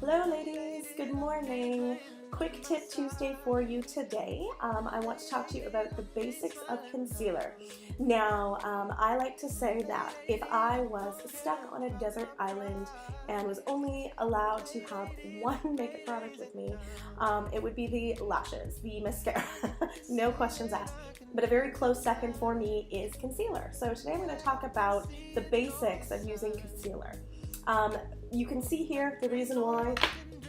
Hello ladies, good morning. Quick tip Tuesday for you today. I want to talk to you about the basics of concealer. Now, I like to say that if I was stuck on a desert island and was only allowed to have one makeup product with me, it would be the lashes, the mascara, no questions asked. But a very close second for me is concealer. So today I'm going to talk about the basics of using concealer. You can see here the reason why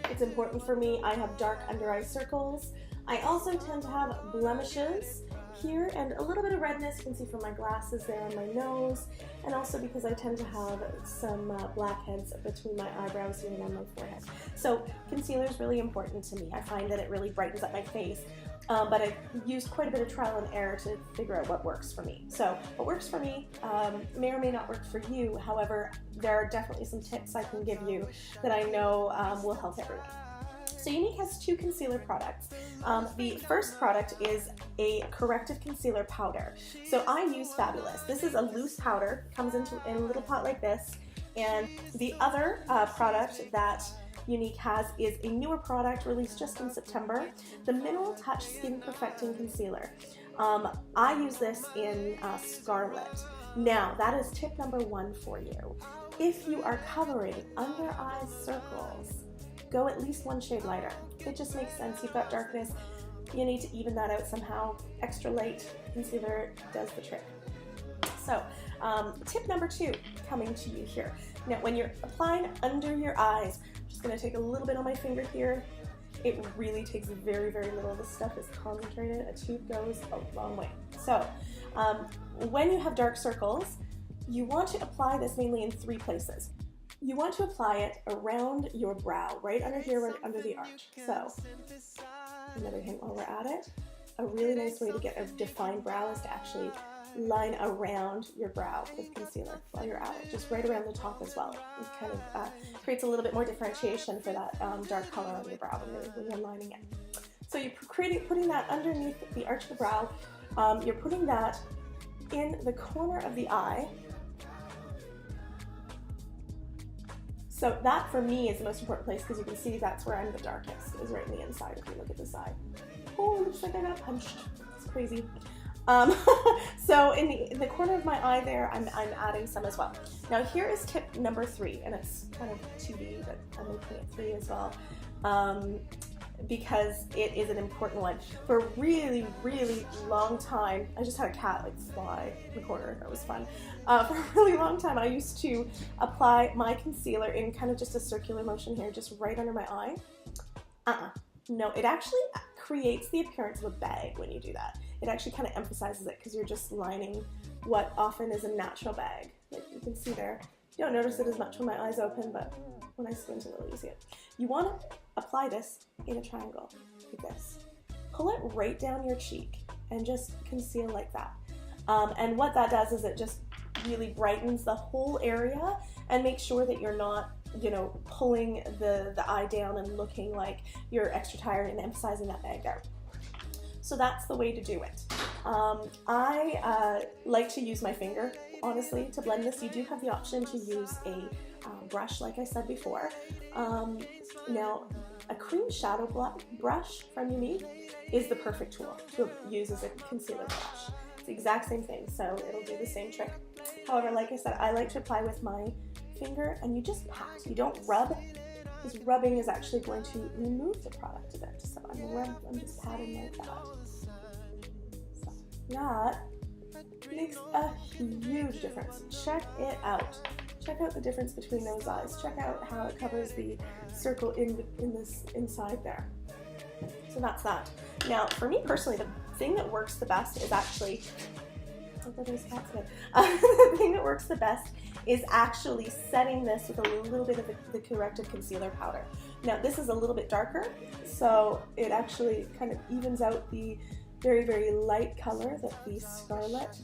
it's important for me. I have dark under eye circles. I also tend to have blemishes here and a little bit of redness. You can see from my glasses there on my nose, and also because I tend to have some blackheads between my eyebrows here and on my forehead. So concealer is really important to me. I find that it really brightens up my face. But I've used quite a bit of trial and error to figure out what works for me. So what works for me may or may not work for you. However, there are definitely some tips I can give you that I know will help everyone. So Younique has two concealer products. The first product is a corrective concealer powder. So I use Fabulous. This is a loose powder, comes in a little pot like this. And the other product that Younique has is a newer product released just in September, the Mineral Touch Skin Perfecting Concealer. I use this in Scarlet. Now, that is tip number one for you. If you are covering under eye circles, go at least one shade lighter. It just makes sense. You've got darkness. You need to even that out somehow. Extra light concealer does the trick. So, tip number two coming to you here. Now, when you're applying under your eyes, I'm just going to take a little bit on my finger here. It really takes very, very little. This stuff is concentrated. A tube goes a long way. So, when you have dark circles, you want to apply this mainly in three places. You want to apply it around your brow, right under here, right under the arch. So, another hint while we're at it. A really nice way to get a defined brow is to actually line around your brow with concealer while you're at it, just right around the top as well. It kind of creates a little bit more differentiation for that dark color on your brow when you're lining it. So you're putting that underneath the arch of the brow. You're putting that in the corner of the eye. So that for me is the most important place because you can see that's where I'm the darkest, is right in the inside if you look at the side. Oh, it looks like I got punched. It's crazy. So in the corner of my eye there, I'm adding some as well. Now here is tip number three, and it's kind of 2D, but I'm making it 3 as well, because it is an important one. For a really, really long time, I just had a cat like fly in the corner. That was fun. For a really long time, I used to apply my concealer in kind of just a circular motion here, just right under my eye. No, it actually creates the appearance of a bag when you do that. It actually kind of emphasizes it because you're just lining what often is a natural bag. Like you can see there. You don't notice it as much when my eyes open, but when I squint a little, you see it. You want to apply this in a triangle like this. Pull it right down your cheek and just conceal like that. And what that does is it just really brightens the whole area and makes sure that you're not, you know, pulling the eye down and looking like you're extra tired and emphasizing that bag there. So that's the way to do it. I like to use my finger, honestly, to blend this. You do have the option to use a brush, like I said before. Now, a cream shadow brush from Younique is the perfect tool to use as a concealer brush. It's the exact same thing, so it'll do the same trick. However, like I said, I like to apply with my finger, and you just pat. You don't rub, because rubbing is actually going to remove the product a bit. So I'm just patting like that. So that makes a huge difference. Check it out. Check out the difference between those eyes. Check out how it covers the circle in this inside there. So that's that. Now, for me personally, the thing that works the best is actually, the thing that works the best is actually setting this with a little bit of the corrective concealer powder. Now this is a little bit darker, so it actually kind of evens out the very, very light color that the Scarlet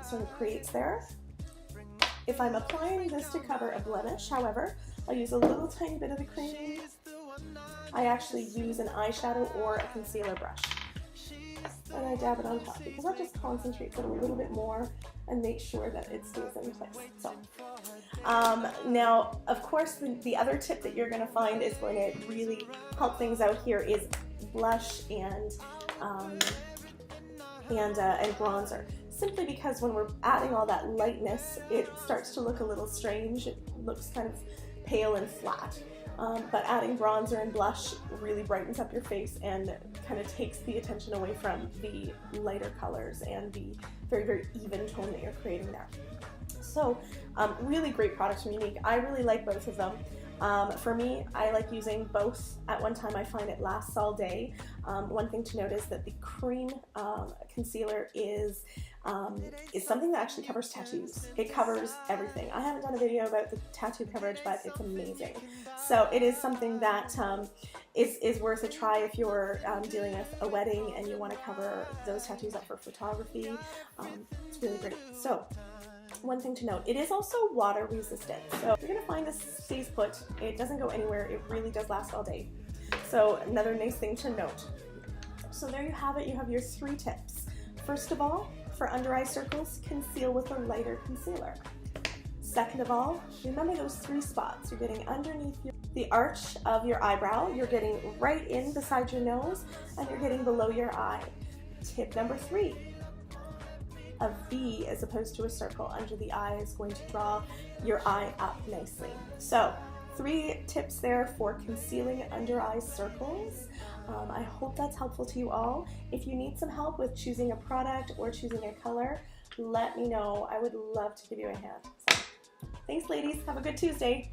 sort of creates there. If I'm applying this to cover a blemish, however, I'll use a little tiny bit of the cream. I actually use an eyeshadow or a concealer brush. And I dab it on top because that just concentrates it a little bit more and makes sure that it stays in place. So Now, of course, the other tip that you're going to find is going to really help things out here is blush and bronzer. Simply because when we're adding all that lightness, it starts to look a little strange. It looks kind of pale and flat. But adding bronzer and blush really brightens up your face and kind of takes the attention away from the lighter colors and the very, very even tone that you're creating there. So really great products from Younique. I really like both of them. For me, I like using both at one time. I find it lasts all day. One thing to note is that the cream concealer is something that actually covers tattoos. It covers everything. I haven't done a video about the tattoo coverage, but it's amazing. So it is something that is worth a try if you're dealing with a wedding and you want to cover those tattoos up for photography. It's really great. So one thing to note, it is also water resistant. So you're going to find this stays put. It doesn't go anywhere. It really does last all day. So another nice thing to note. So there you have it. You have your 3 tips. First of all, for under eye circles, conceal with a lighter concealer. Second of all, remember those 3 spots. You're getting underneath the arch of your eyebrow, you're getting right in beside your nose, and you're getting below your eye. Tip number 3. A V as opposed to a circle under the eye is going to draw your eye up nicely. So 3 tips there for concealing under eye circles. I hope that's helpful to you all. If you need some help with choosing a product or choosing a color, let me know. I would love to give you a hand. So, thanks ladies, have a good Tuesday.